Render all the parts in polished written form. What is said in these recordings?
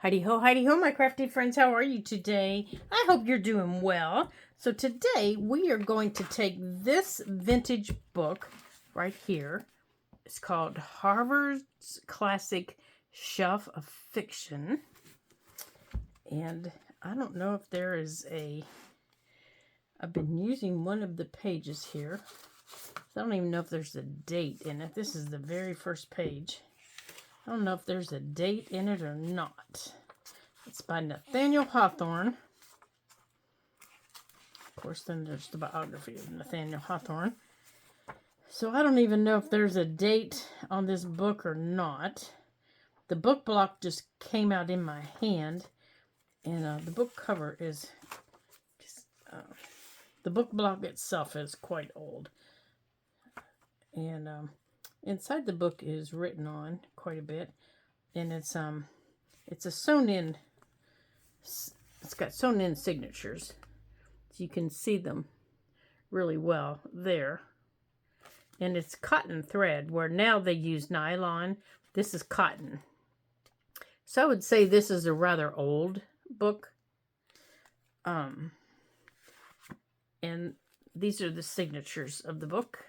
Heidi ho, my crafty friends. How are you today? I hope you're doing well. So today we are going to take this vintage book right here. It's called Harvard's Classic Shelf of Fiction. And I don't know if there is I've been using one of the pages here. I don't even know if there's a date in it. This is the very first page. I don't know if there's a date in it or not. It's by Nathaniel Hawthorne. Of course, then there's the biography of Nathaniel Hawthorne. So I don't even know if there's a date on this book or not. The book block just came out in my hand. And the book cover is just... the book block itself is quite old. And inside the book is written on quite a bit, and it's a sewn in. It's got sewn in signatures, so you can see them really well there. And it's cotton thread, where now they use nylon. This is cotton. So I would say this is a rather old book. And these are the signatures of the book.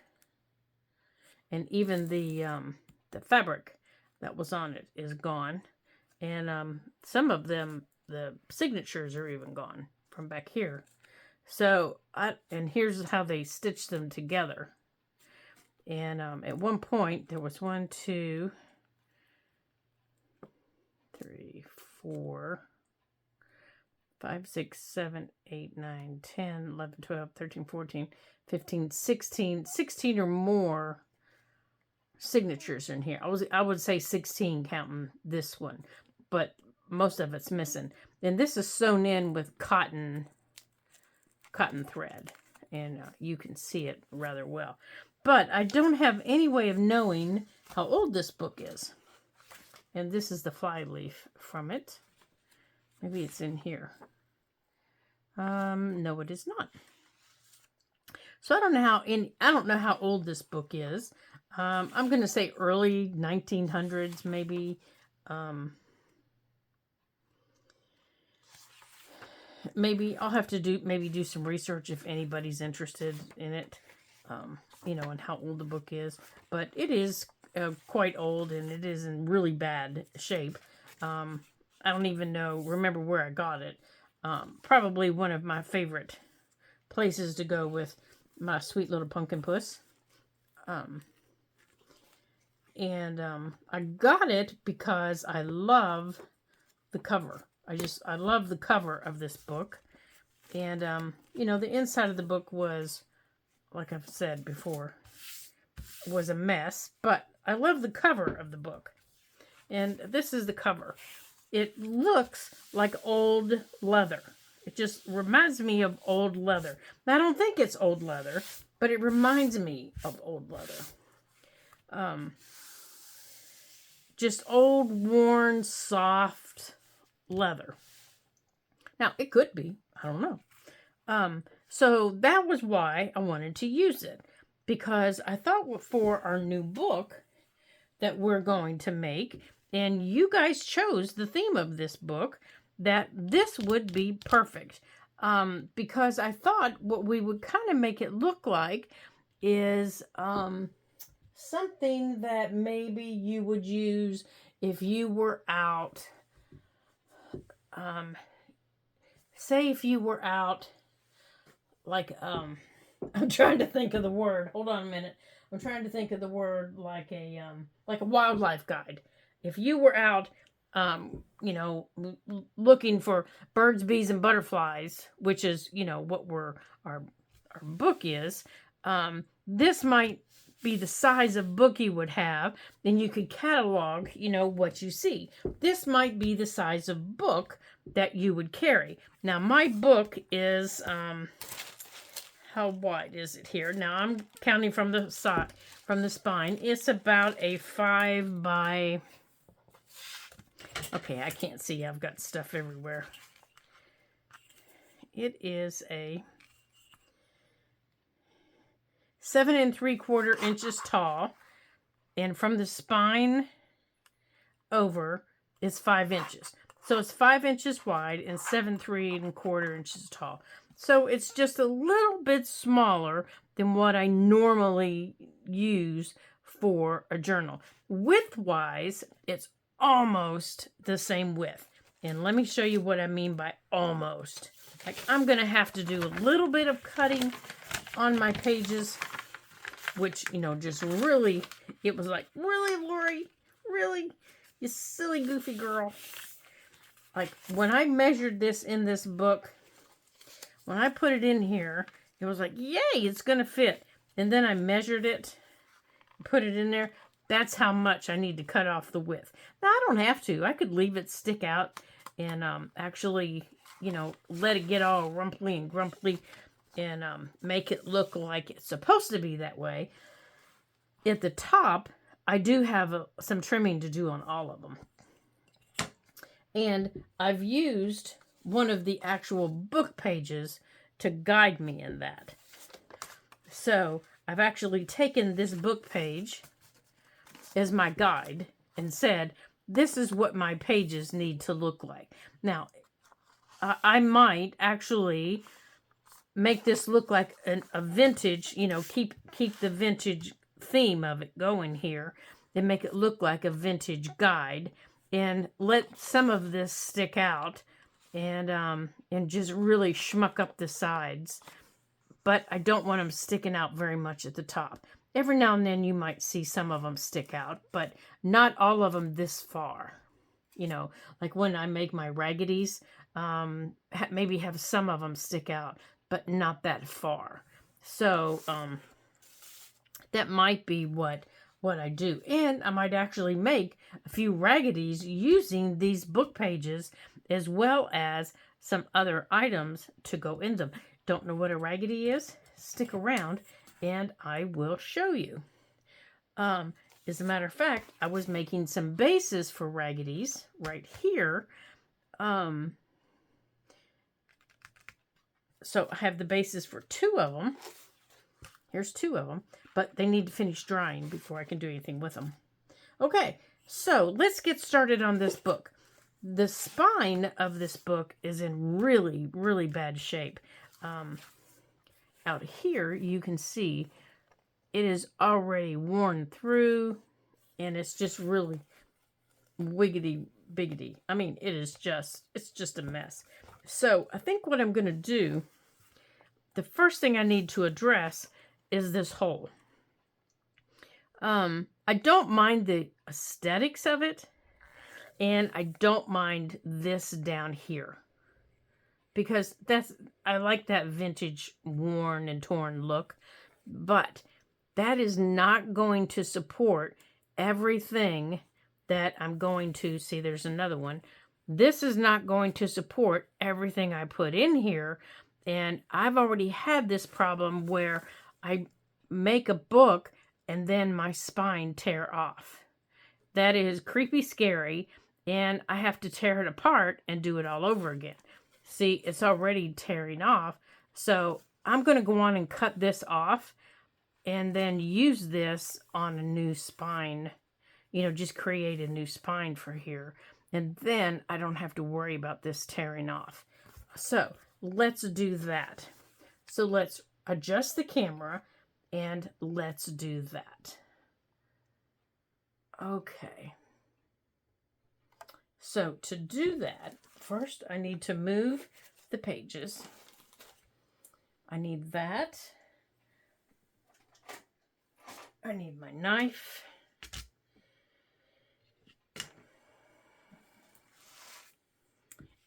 And even the fabric that was on it is gone. And some of them, the signatures are even gone from back here. So, and here's how they stitched them together. And at one point, there was 1, 2, 3, 4, 5, 6, 7, 8, 9, 10, 11, 12, 13, 14, 15, 16 or more signatures in here. I would say 16 counting this one, but most of it's missing. And this is sewn in with cotton thread, and you can see it rather well. But I don't have any way of knowing how old this book is. And this is the fly leaf from it. Maybe it's in here. No, it is not. So I don't know how old this book is. I'm going to say early 1900s, maybe. Maybe I'll have to do some research if anybody's interested in it, and how old the book is. But it is quite old, and it is in really bad shape. I don't even remember where I got it. Probably one of my favorite places to go with my sweet little pumpkin puss. I got it because I love the cover. I love the cover of this book. And, the inside of the book was, like I've said before, was a mess. But I love the cover of the book. And this is the cover. It looks like old leather. It just reminds me of old leather. I don't think it's old leather, but it reminds me of old leather. Just old, worn, soft leather. Now, it could be. I don't know. So that was why I wanted to use it. Because I thought for our new book that we're going to make, and you guys chose the theme of this book, that this would be perfect. Because I thought what we would kind of make it look like is something that maybe you would use if you were out. Say if you were out, like, I'm trying to think of the word. Hold on a minute. I'm trying to think of the word like a wildlife guide. If you were out, looking for birds, bees, and butterflies, which is, what our book is, this might be the size of book you would have, and you could catalog, what you see. This might be the size of book that you would carry. Now, my book is, how wide is it here? Now, I'm counting from the side, from the spine. It's about a 5 by... Okay, I can't see. I've got stuff everywhere. It is a 7 3/4 inches tall, and from the spine over is 5 inches. So it's 5 inches wide and 7 3 1/4 inches tall. So it's just a little bit smaller than what I normally use for a journal. Width-wise, it's almost the same width. And let me show you what I mean by almost. Like, I'm going to have to do a little bit of cutting on my pages, which, you know, just really, it was like, really, Lori? Really? You silly, goofy girl. Like, when I measured this in this book, when I put it in here, it was like, yay, it's going to fit. And then I measured it, put it in there. That's how much I need to cut off the width. Now, I don't have to. I could leave it stick out and actually, you know, let it get all rumply and grumpy and make it look like it's supposed to be that way. At the top, I do have some trimming to do on all of them. And I've used one of the actual book pages to guide me in that. So I've actually taken this book page as my guide and said, this is what my pages need to look like. Now, I might actually make this look like a vintage, you know, keep the vintage theme of it going here and make it look like a vintage guide and let some of this stick out and just really schmuck up the sides. But I don't want them sticking out very much at the top. Every now and then you might see some of them stick out, but not all of them this far. You know, like when I make my raggedies, maybe have some of them stick out, but not that far. So that might be what I do. And I might actually make a few raggedies using these book pages as well as some other items to go in them. Don't know what a raggedy is? Stick around and I will show you. As a matter of fact, I was making some bases for raggedies right here. So I have the bases for 2 of them. Here's 2 of them, but they need to finish drying before I can do anything with them. Okay, so let's get started on this book. The spine of this book is in really, really bad shape. Out here, you can see it is already worn through, and it's just really wiggity biggity. I mean, it's just a mess. So I think what I'm going to do, the first thing I need to address is this hole. I don't mind the aesthetics of it, and I don't mind this down here. Because I like that vintage worn and torn look, but that is not going to support everything that I'm going to, see there's another one. This is not going to support everything I put in here, and I've already had this problem where I make a book and then my spine tear off. That is creepy scary, and I have to tear it apart and do it all over again. See, it's already tearing off. So I'm going to go on and cut this off and then use this on a new spine. You know, just create a new spine for here. And then I don't have to worry about this tearing off. So let's do that. So let's adjust the camera and let's do that. Okay. So to do that, first I need to move the pages. I need that. I need my knife.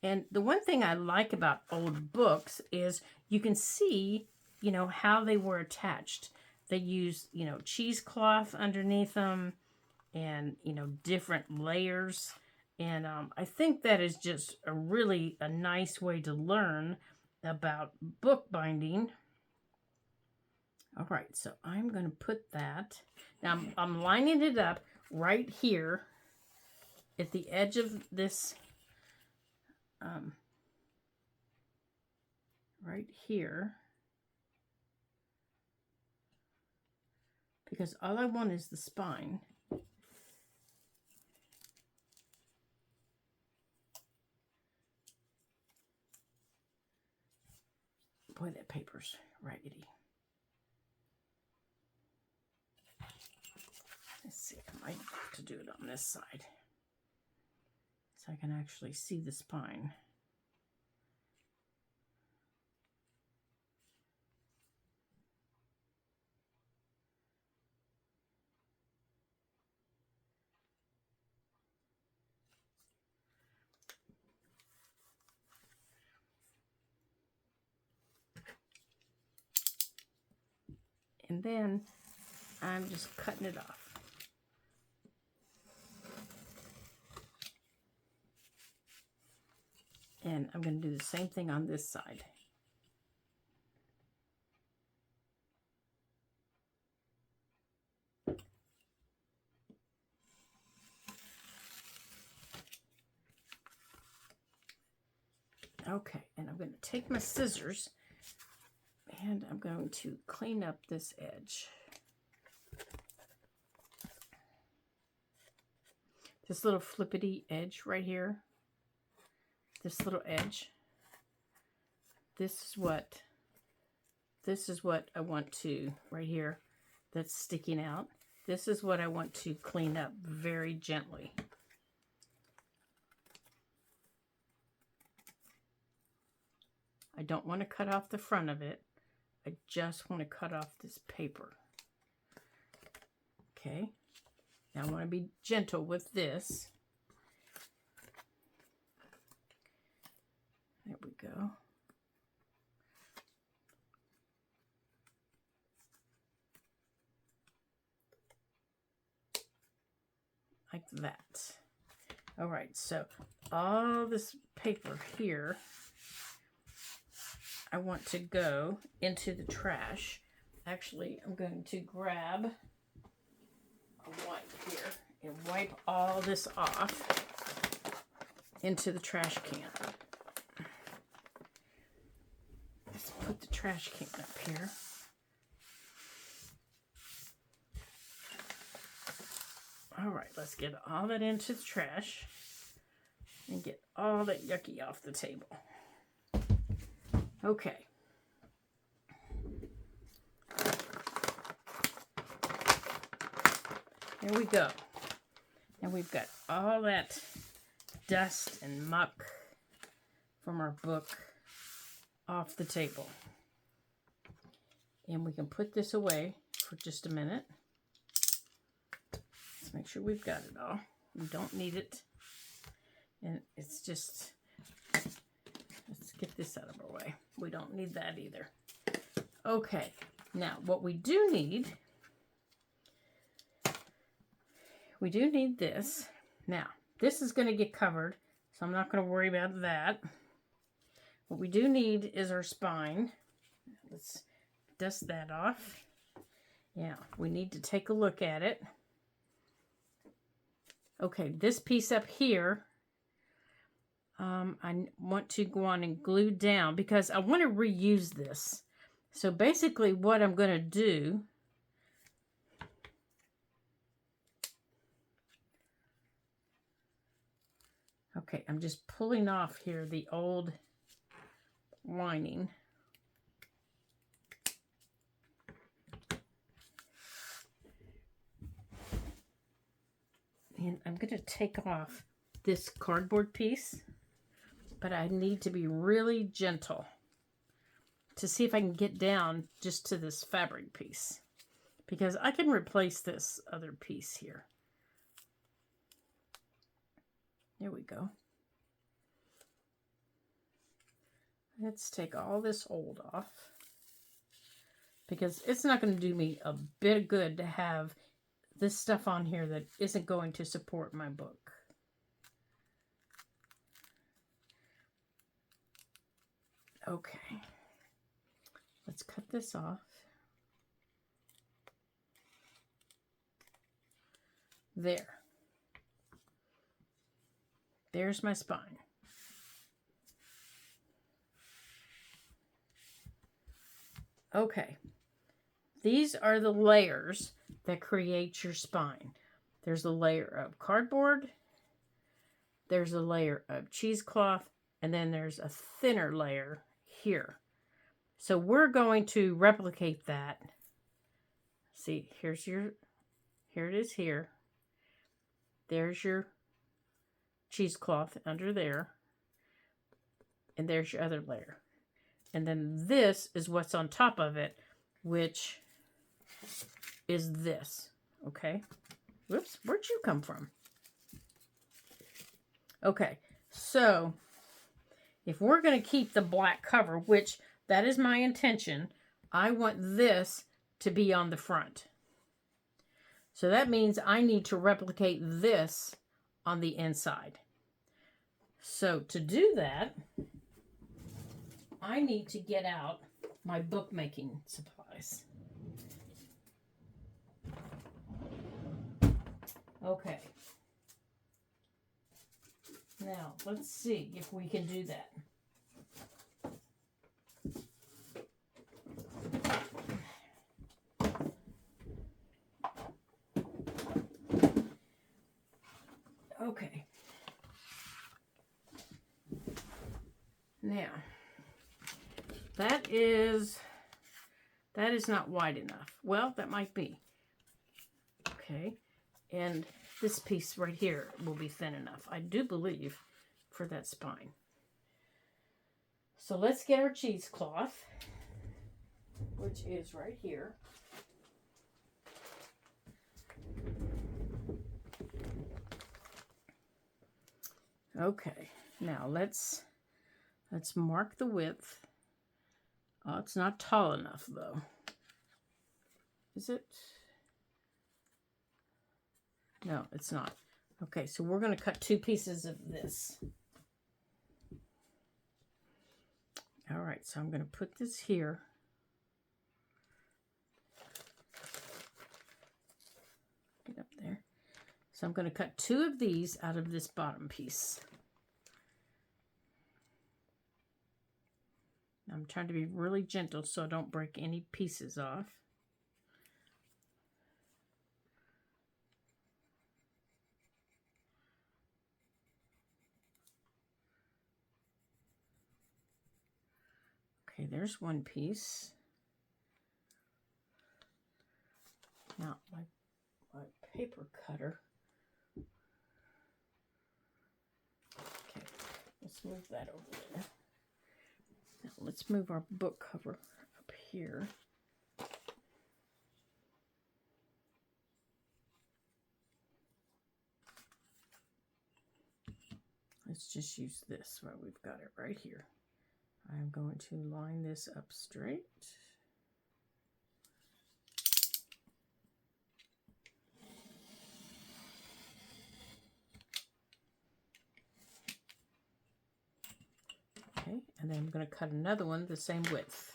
And the one thing I like about old books is you can see, you know, how they were attached. They use, you know, cheesecloth underneath them and, you know, different layers. And I think that is just a nice way to learn about bookbinding. All right, so I'm going to put that. Now I'm lining it up right here at the edge of this, right here. Because all I want is the spine. Boy, that paper's raggedy. Let's see, I might have to do it on this side so I can actually see the spine. And then I'm just cutting it off. And I'm going to do the same thing on this side. Okay, and I'm going to take my scissors and I'm going to clean up this edge. This little flippity edge right here. This little edge. This is what I want to, right here, that's sticking out. This is what I want to clean up very gently. I don't want to cut off the front of it. I just want to cut off this paper. Okay. Now I want to be gentle with this. There we go. Like that. All right, so all this paper here, I want to go into the trash. Actually, I'm going to grab a wipe here and wipe all this off into the trash can. Let's put the trash can up here. All right, let's get all that into the trash and get all that yucky off the table. Okay. There we go. And we've got all that dust and muck from our book off the table. And we can put this away for just a minute. Let's make sure we've got it all. We don't need it. And it's just, let's get this out of our way. We don't need that either. Okay, now what we do need this. Now, this is going to get covered, so I'm not going to worry about that. What we do need is our spine. Let's dust that off. Yeah, we need to take a look at it. Okay, this piece up here, I want to go on and glue down because I want to reuse this. So basically what I'm going to do, okay, I'm just pulling off here the old lining. And I'm going to take off this cardboard piece, but I need to be really gentle to see if I can get down just to this fabric piece, because I can replace this other piece here. There we go. Let's take all this old off, because it's not going to do me a bit of good to have this stuff on here that isn't going to support my book. Okay, let's cut this off. There. There's my spine. Okay, these are the layers that create your spine. There's a layer of cardboard, there's a layer of cheesecloth, and then there's a thinner layer here. So we're going to replicate that. See, here it is here. There's your cheesecloth under there. And there's your other layer. And then this is what's on top of it, which is this. Okay. Whoops, where'd you come from? Okay, so if we're going to keep the black cover, which that is my intention, I want this to be on the front. So that means I need to replicate this on the inside. So to do that, I need to get out my bookmaking supplies. Okay. Now, let's see if we can do that. Okay. Now, that is not wide enough. Well, that might be. Okay. And this piece right here will be thin enough, I do believe, for that spine. So let's get our cheesecloth, which is right here. Okay, now let's mark the width. Oh, it's not tall enough though. Is it? No, it's not. Okay, so we're going to cut 2 pieces of this. All right, so I'm going to put this here. Get up there. So I'm going to cut 2 of these out of this bottom piece. I'm trying to be really gentle so I don't break any pieces off. Okay, there's one piece. Now, my paper cutter. Okay, let's move that over there. Now, let's move our book cover up here. Let's just use this while we've got it right here. I'm going to line this up straight. Okay, and then I'm going to cut another one the same width.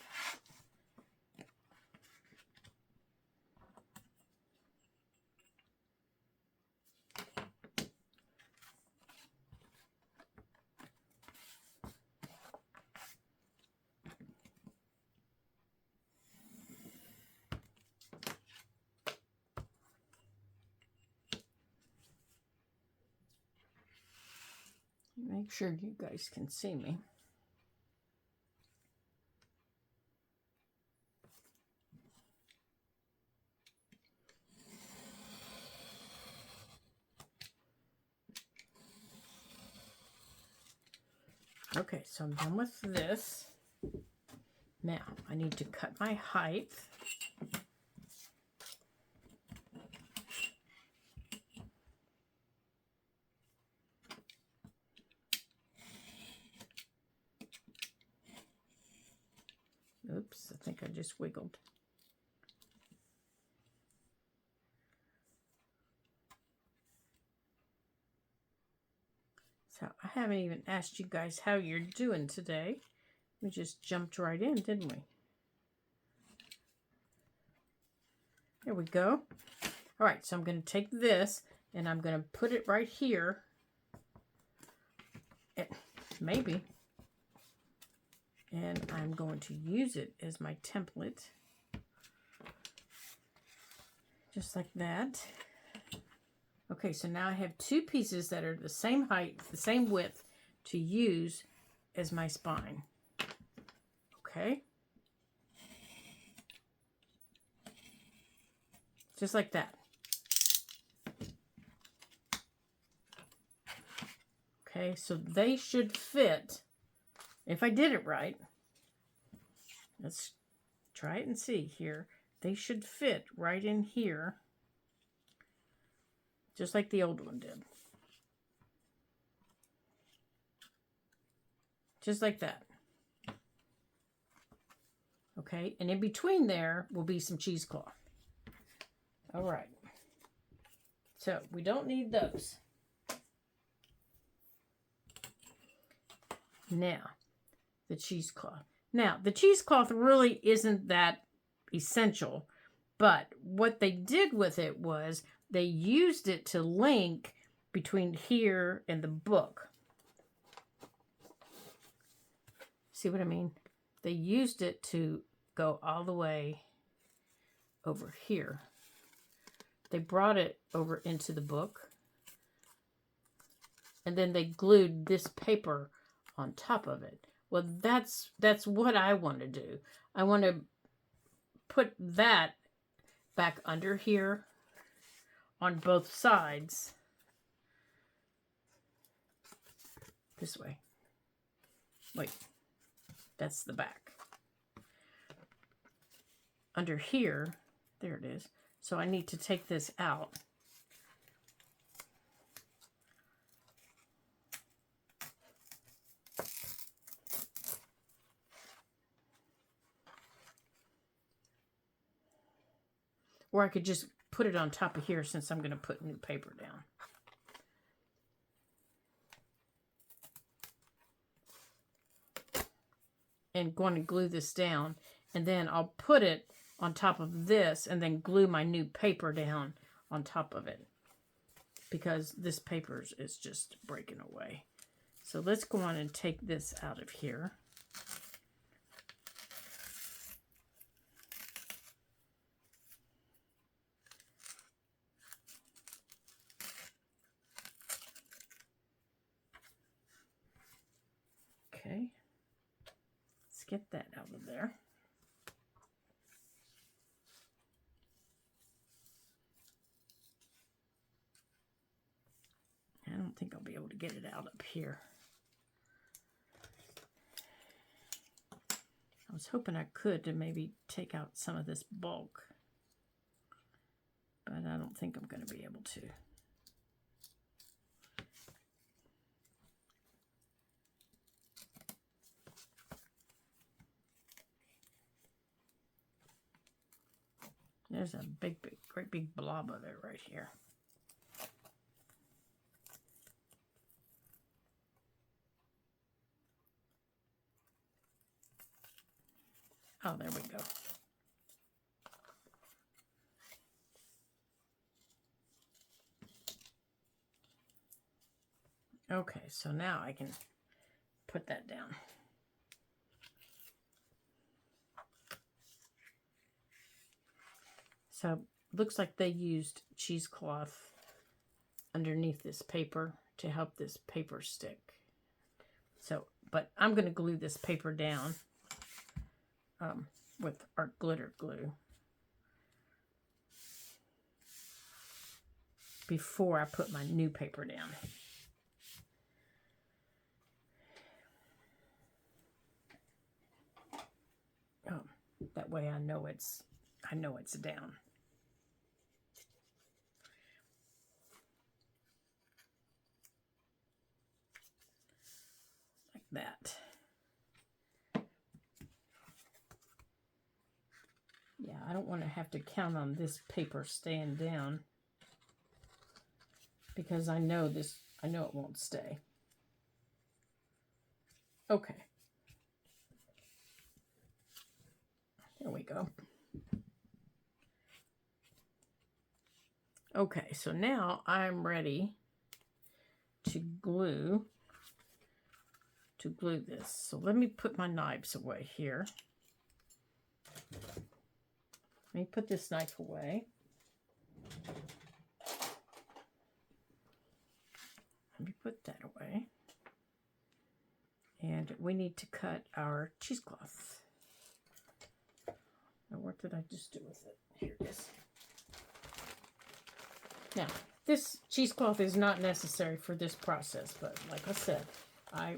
Make sure you guys can see me. Okay, so I'm done with this. Now, I need to cut my height. Oops, I think I just wiggled. So I haven't even asked you guys how you're doing today. We just jumped right in, didn't we? There we go. All right, so I'm going to take this and I'm going to put it right here. Maybe. And I'm going to use it as my template. Just like that. Okay, so now I have 2 pieces that are the same height, the same width to use as my spine. Okay. Just like that. Okay, so they should fit. If I did it right, let's try it and see here. They should fit right in here, just like the old one did. Just like that. Okay, and in between there will be some cheesecloth. All right. So we don't need those. Now, the cheesecloth. Now, the cheesecloth really isn't that essential, but what they did with it was they used it to link between here and the book. See what I mean? They used it to go all the way over here. They brought it over into the book, and then they glued this paper on top of it. Well, that's what I want to do. I want to put that back under here on both sides. This way. Wait, that's the back. Under here, there it is. So I need to take this out. Or I could just put it on top of here since I'm going to put new paper down. And going to glue this down. And then I'll put it on top of this and then glue my new paper down on top of it. Because this paper is just breaking away. So let's go on and take this out of here. Okay, let's get that out of there. I don't think I'll be able to get it out up here. I was hoping I could to maybe take out some of this bulk, but I don't think I'm going to be able to. There's a great big blob of it right here. Oh, there we go. Okay, so now I can put that down. So looks like they used cheesecloth underneath this paper to help this paper stick. So, but I'm going to glue this paper down with our glitter glue before I put my new paper down. That way I know it's down. Like that. Yeah, I don't want to have to count on this paper staying down because I know it won't stay. Okay. There we go. Okay, so now I'm ready to glue this. So let me put my knives away here. Let me put this knife away. Let me put that away. And we need to cut our cheesecloth. Now, what did I just do with it? Here it is. Now, this cheesecloth is not necessary for this process, but like I said, I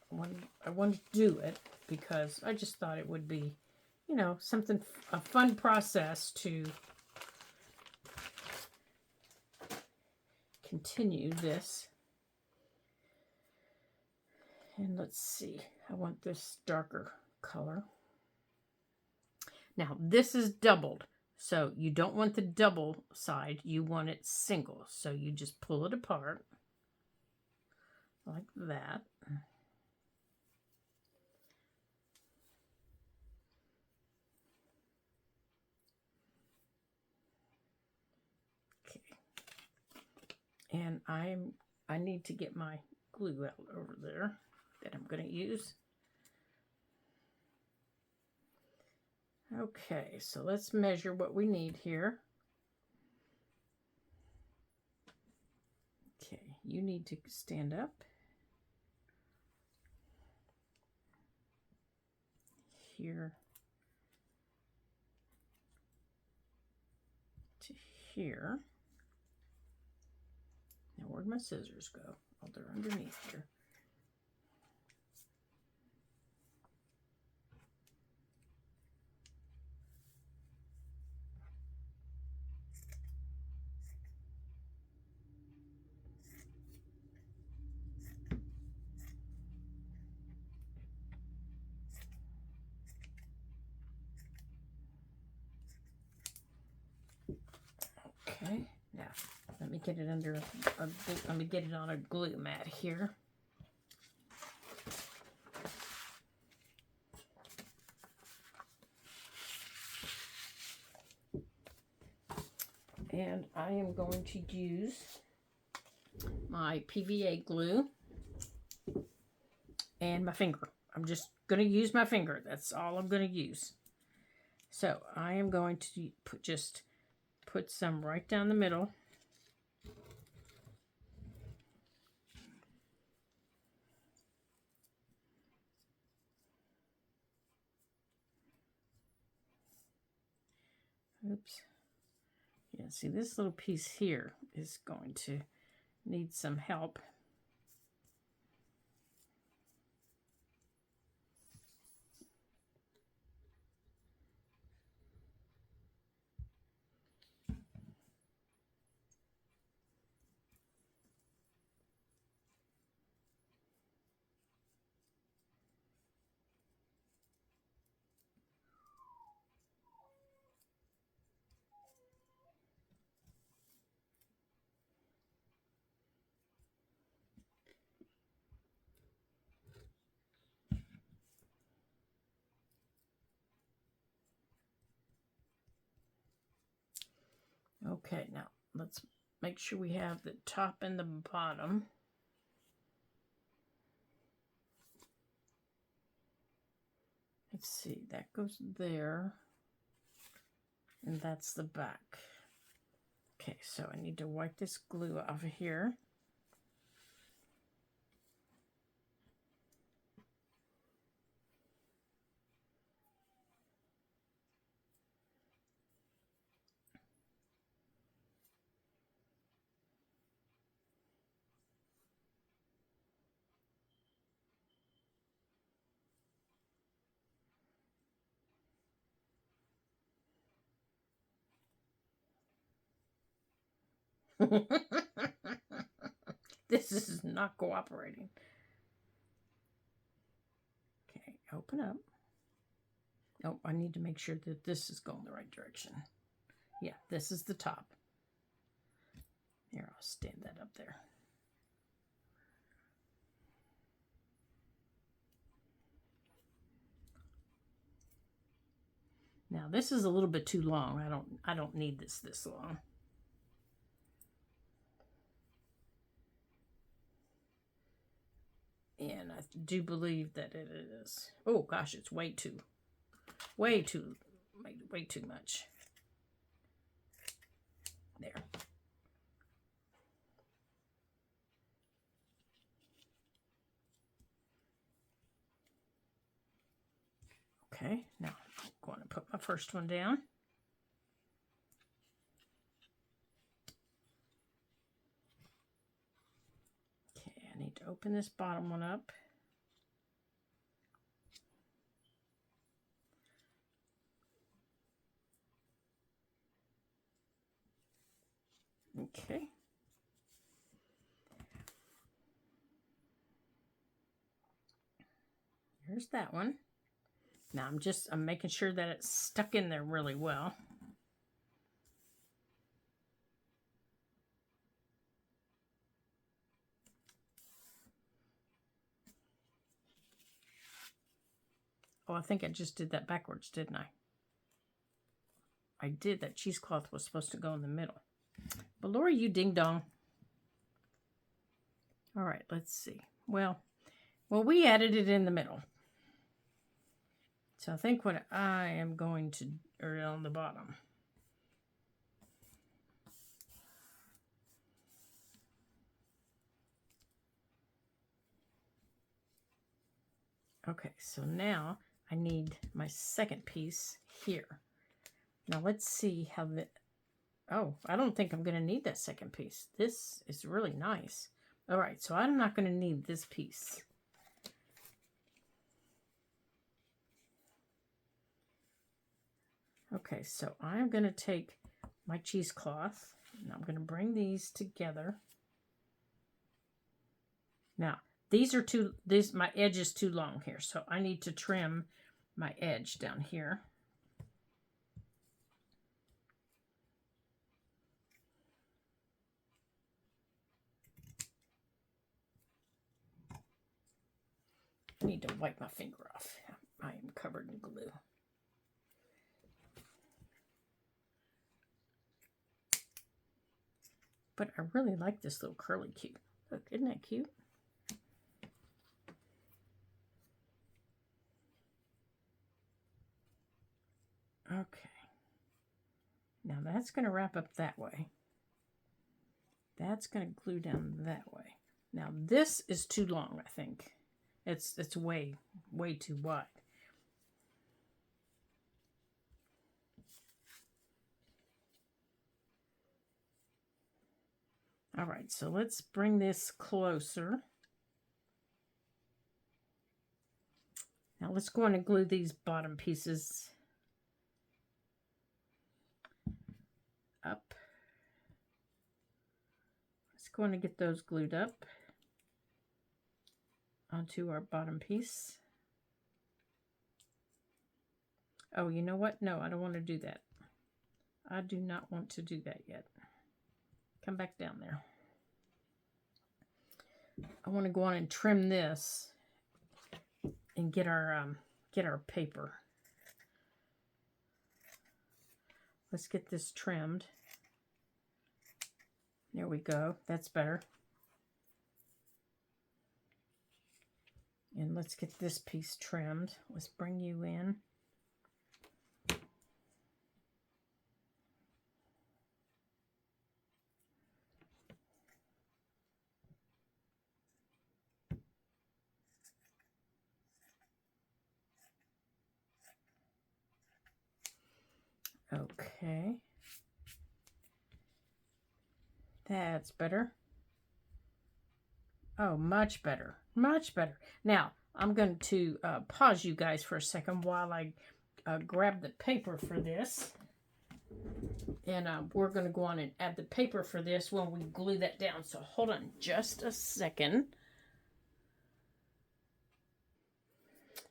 wanted to do it because I just thought it would be, you know, something, a fun process to continue this. And let's see, I want this darker color. Now, this is doubled, so you don't want the double side, you want it single. So you just pull it apart like that. Okay. And I need to get my glue out over there that I'm going to use. Okay, so let's measure what we need here. Okay, you need to stand up. Here to here. Now, where'd my scissors go? Oh, they're underneath here. Okay, now let me get it under let me get it on a glue mat here. And I am going to use my PVA glue and my finger. I'm just going to use my finger. That's all I'm going to use. So I am going to put some right down the middle. Oops. Yeah, see, this little piece here is going to need some help. Okay, now let's make sure we have the top and the bottom. Let's see, that goes there, and that's the back. Okay, so I need to wipe this glue off of here. This is not cooperating. Okay, open up. Oh, I need to make sure that this is going the right direction. Yeah, this is the top. Here, I'll stand that up there. Now, this is a little bit too long. I don't need this long. And I do believe that it is. Oh gosh, it's way too much. There. Okay, now I'm going to put my first one down. open this bottom one up. Okay. Here's that one. Now I'm making sure that it's stuck in there really well. Oh, I think I just did that backwards, didn't I? I did. That cheesecloth was supposed to go in the middle. But Lori, you ding dong. All right, let's see. Well, we added it in the middle. So I think what I am going to, or on the bottom. Okay, so now I need my second piece here. Now let's see how the, oh, I don't think I'm going to need that second piece. This is really nice. All right, so I'm not going to need this piece. Okay, so I'm going to take my cheesecloth and I'm going to bring these together. Now, my edge is too long here, so I need to trim my edge down here. I need to wipe my finger off. I am covered in glue. But I really like this little curly cue. Look, isn't that cute? Okay. Now that's going to wrap up that way. That's going to glue down that way. Now this is too long, I think. It's way too wide. All right, so let's bring this closer. Now let's go on and glue these bottom pieces up. Let's go on and get those glued up onto our bottom piece. Oh, you know what? No, I don't want to do that. I do not want to do that yet. Come back down there. I want to go on and trim this and get our paper. Let's get this trimmed. There we go. That's better. And let's get this piece trimmed. Let's bring you in. Okay. That's better. Oh, much better. Much better. Now, I'm going to pause you guys for a second while I grab the paper for this. And we're going to go on and add the paper for this when we glue that down. So hold on just a second.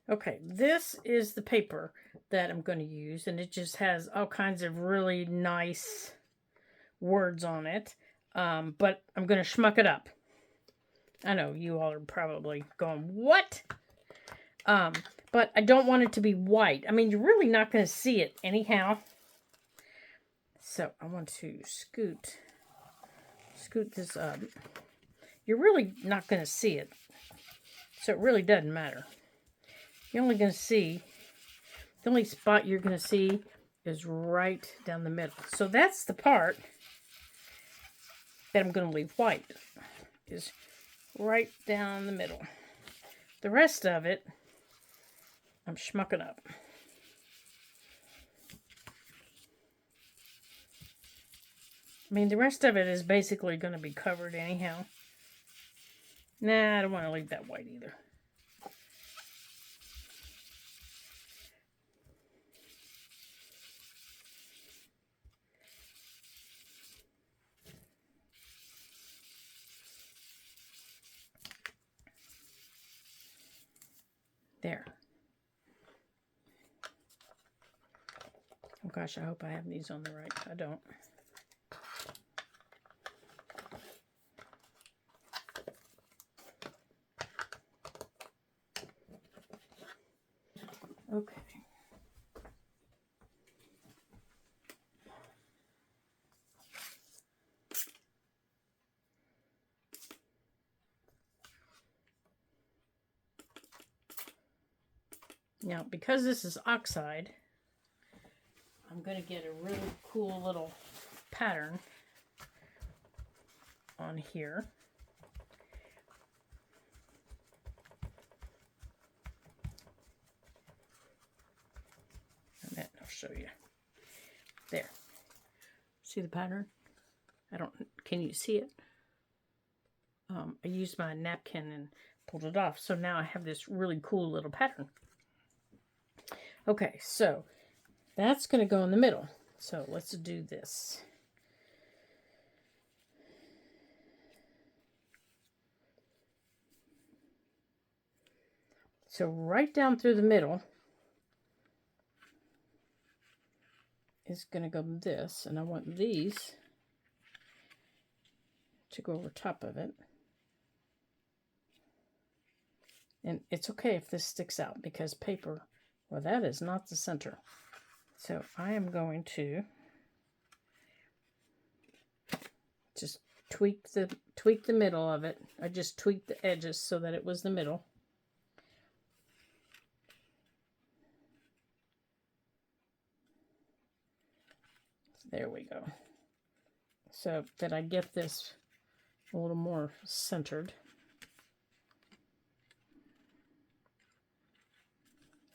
Okay, this is the paper that I'm going to use. And it just has all kinds of really nice words on it. But I'm going to schmuck it up. I know you all are probably going, what? But I don't want it to be white. I mean, you're really not going to see it anyhow. So I want to scoot this up. You're really not going to see it. So it really doesn't matter. You're only going to see, the only spot you're going to see is right down the middle. So that's the part that I'm going to leave white, is right down the middle. The rest of it, I'm schmucking up. I mean, the rest of it is basically going to be covered anyhow. Nah, I don't want to leave that white either. There. Oh gosh, I hope I have these on the right. I don't. Okay. Now, because this is oxide, I'm going to get a really cool little pattern on here. And I'll show you. There. See the pattern? Can you see it? I used my napkin and pulled it off. So now I have this really cool little pattern. Okay, so that's going to go in the middle. So let's do this. So right down through the middle is going to go this, and I want these to go over top of it. And it's okay if this sticks out because paper, well, that is not the center. So I am going to just tweak the middle of it. I just tweaked the edges so that it was the middle. There we go. So that I get this a little more centered.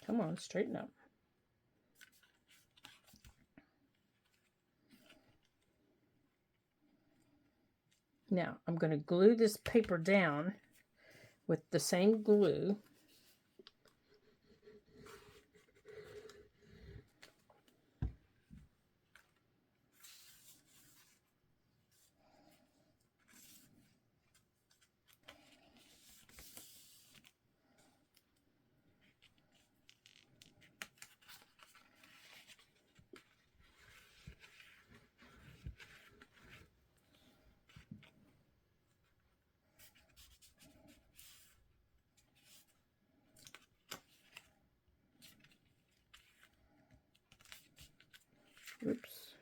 Come on, straighten up. Now, I'm going to glue this paper down with the same glue. Oops.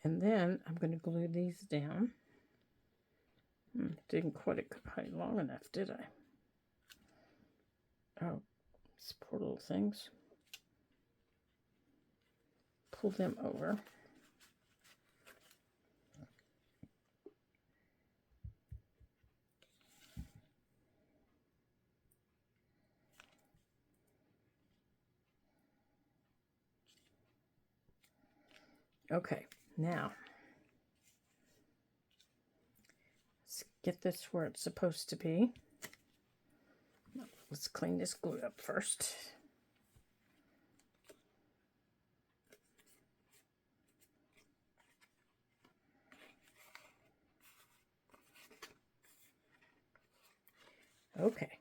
And then I'm going to glue these down. Didn't quite long enough, did I? Oh, these poor little things. Pull them over. Okay, now let's get this where it's supposed to be. Let's clean this glue up first. Okay.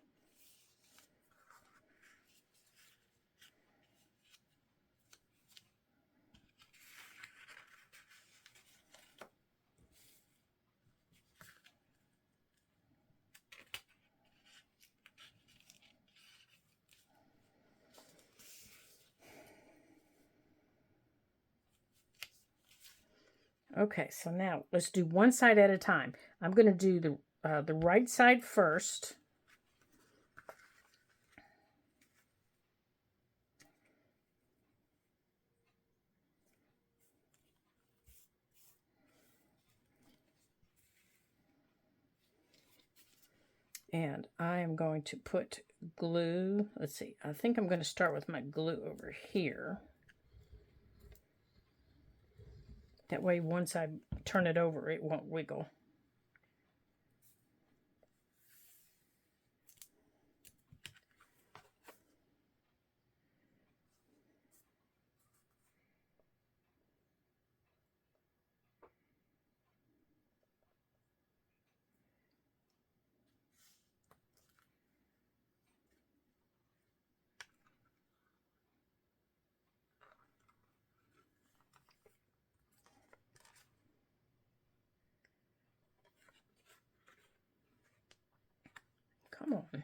Okay, so now let's do one side at a time. I'm going to do the right side first. And I am going to put glue. Let's see, I think I'm going to start with my glue over here. That way once I turn it over, it won't wiggle. Come on.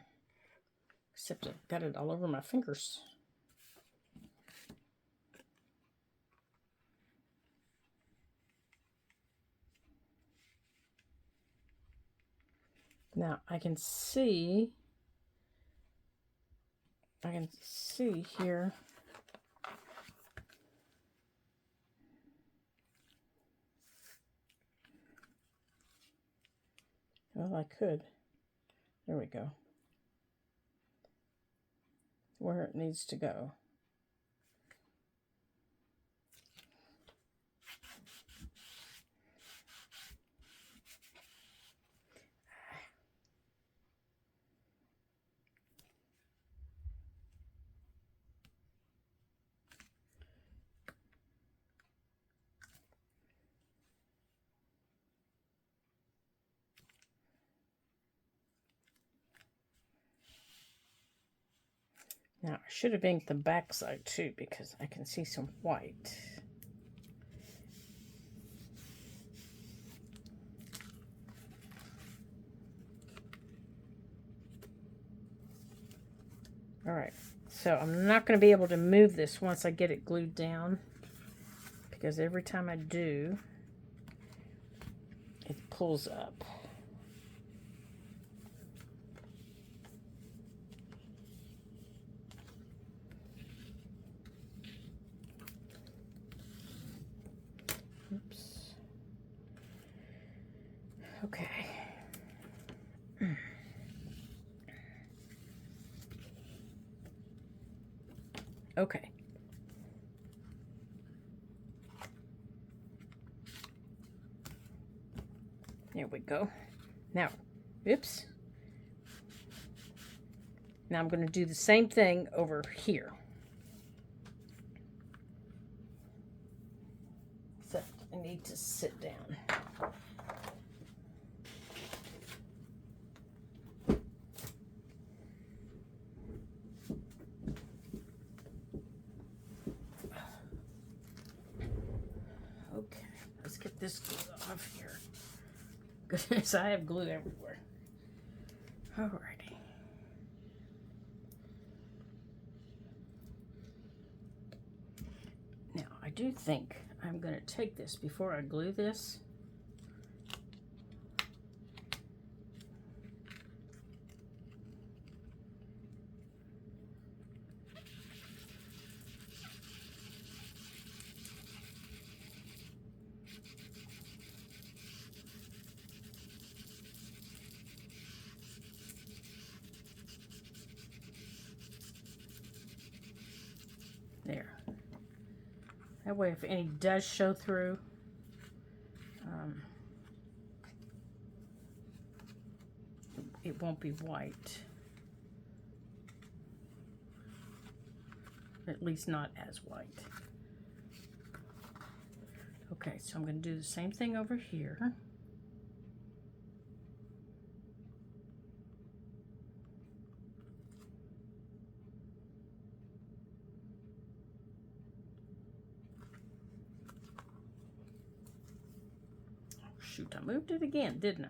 Except I've got it all over my fingers. Now I can see here. Well, I could. There we go. Where it needs to go. Now, I should have inked the back side too, because I can see some white. All right, so I'm not going to be able to move this once I get it glued down, because every time I do, it pulls up. Oops. Okay. Okay. There we go. Now, oops. Now I'm going to do the same thing over here. Except I need to sit down. Okay, let's get this glue off here. Goodness, I have glue everywhere. Alrighty. Now, I do think I'm going to take this before I glue this. There. That way, if any does show through, it won't be white. At least not as white. Okay, so I'm going to do the same thing over here. Shoot, I moved it again, didn't I?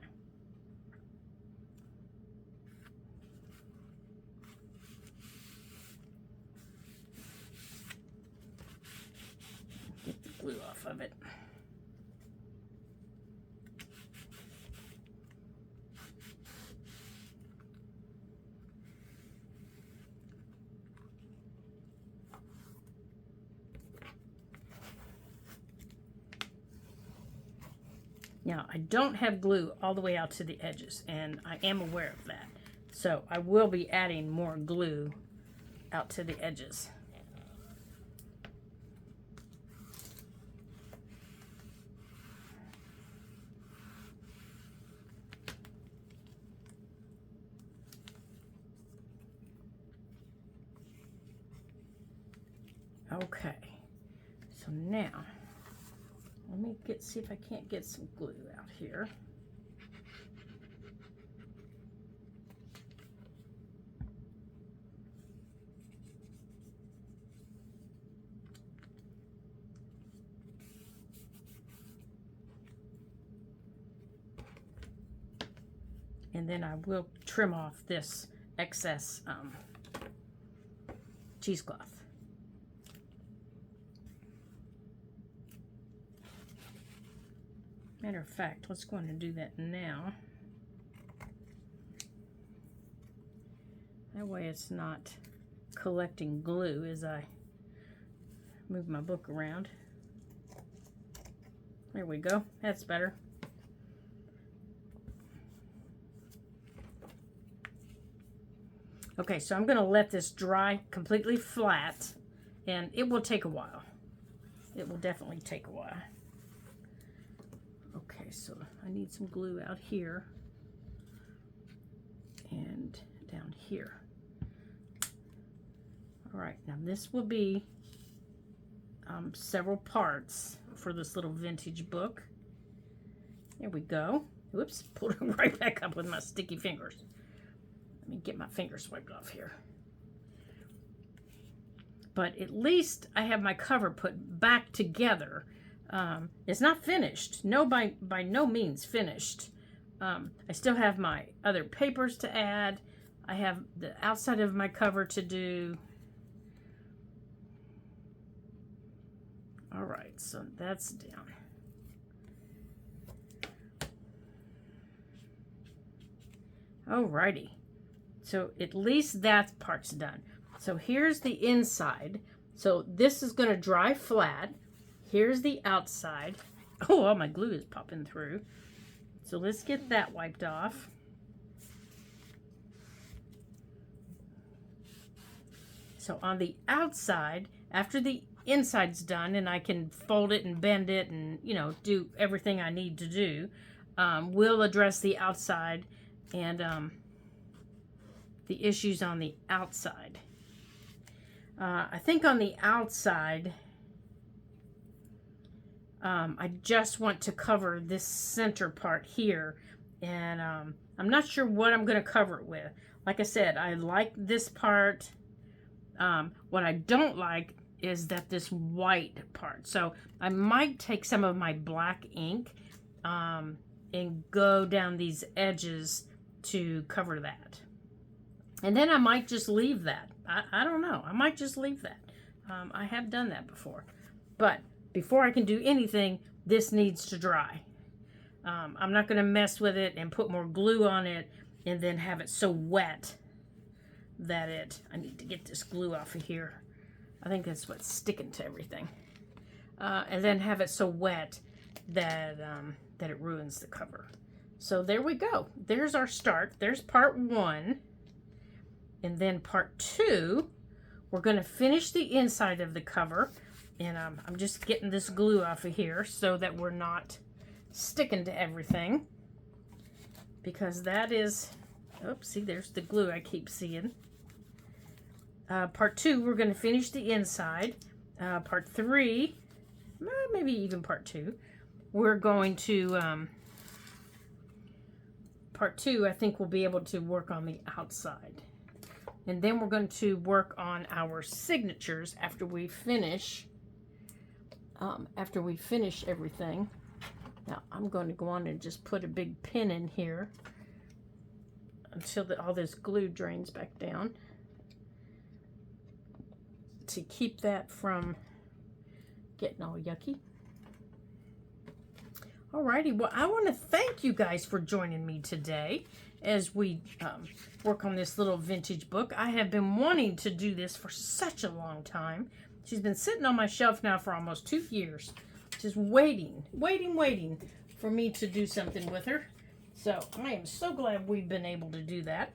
Get the glue off of it. Now, I don't have glue all the way out to the edges, and I am aware of that. So I will be adding more glue out to the edges. Okay, so now let me see if I can't get some glue out here. And then I will trim off this excess cheesecloth. Matter of fact, let's go on and do that now. That way it's not collecting glue as I move my book around. There we go. That's better. Okay, so I'm going to let this dry completely flat, and it will take a while. It will definitely take a while. Okay, so I need some glue out here and down here. All right, now this will be several parts for this little vintage book. There we go. Whoops, pulled it right back up with my sticky fingers. Let me get my fingers wiped off here. But at least I have my cover put back together. It's not finished. No, by no means finished. I still have my other papers to add. I have the outside of my cover to do. All right, so that's down. Alrighty, so at least that part's done. So here's the inside. So this is going to dry flat. Here's the outside. Oh, all my glue is popping through. So let's get that wiped off. So on the outside, after the inside's done and I can fold it and bend it and, you know, do everything I need to do, we'll address the outside and the issues on the outside. I think on the outside, I just want to cover this center part here, and I'm not sure what I'm going to cover it with. Like I said, I like this part. What I don't like is that this white part. So I might take some of my black ink and go down these edges to cover that. And then I might just leave that. I don't know. I might just leave that. I have done that before. But before I can do anything, this needs to dry. I'm not going to mess with it and put more glue on it and then have it so wet that I need to get this glue off of here. I think that's what's sticking to everything. And then have it so wet that it ruins the cover. So there we go. There's our start. There's part 1. And then part 2, we're going to finish the inside of the cover. And I'm just getting this glue off of here so that we're not sticking to everything. Because that is, oops, see, there's the glue I keep seeing. Part 2, we're going to finish the inside. Part 3, maybe even part 2, we're going to, part 2, I think we'll be able to work on the outside. And then we're going to work on our signatures after we finish everything. Now, I'm going to go on and just put a big pin in here until all this glue drains back down to keep that from getting all yucky. Alrighty, well, I want to thank you guys for joining me today as we work on this little vintage book. I have been wanting to do this for such a long time. She's been sitting on my shelf now for almost 2 years, just waiting for me to do something with her. So I am so glad we've been able to do that.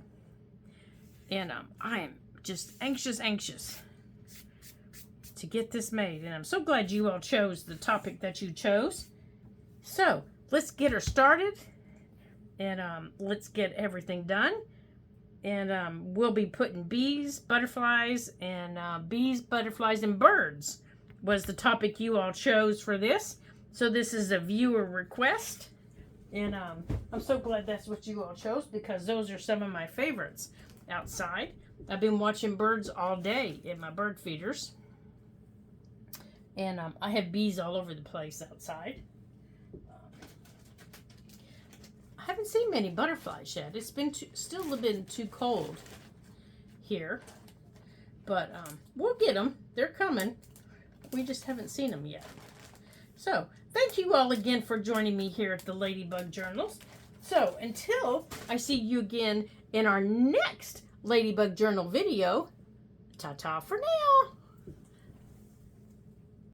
And I am just anxious to get this made. And I'm so glad you all chose the topic that you chose. So let's get her started. And let's get everything done. And we'll be putting bees, butterflies, and birds was the topic you all chose for this. So this is a viewer request. And I'm so glad that's what you all chose because those are some of my favorites outside. I've been watching birds all day in my bird feeders. And I have bees all over the place outside. I haven't seen many butterflies yet. It's been still been too cold here. But we'll get them. They're coming. We just haven't seen them yet. So, thank you all again for joining me here at the Ladybug Journals. So, until I see you again in our next Ladybug Journal video, ta-ta for now.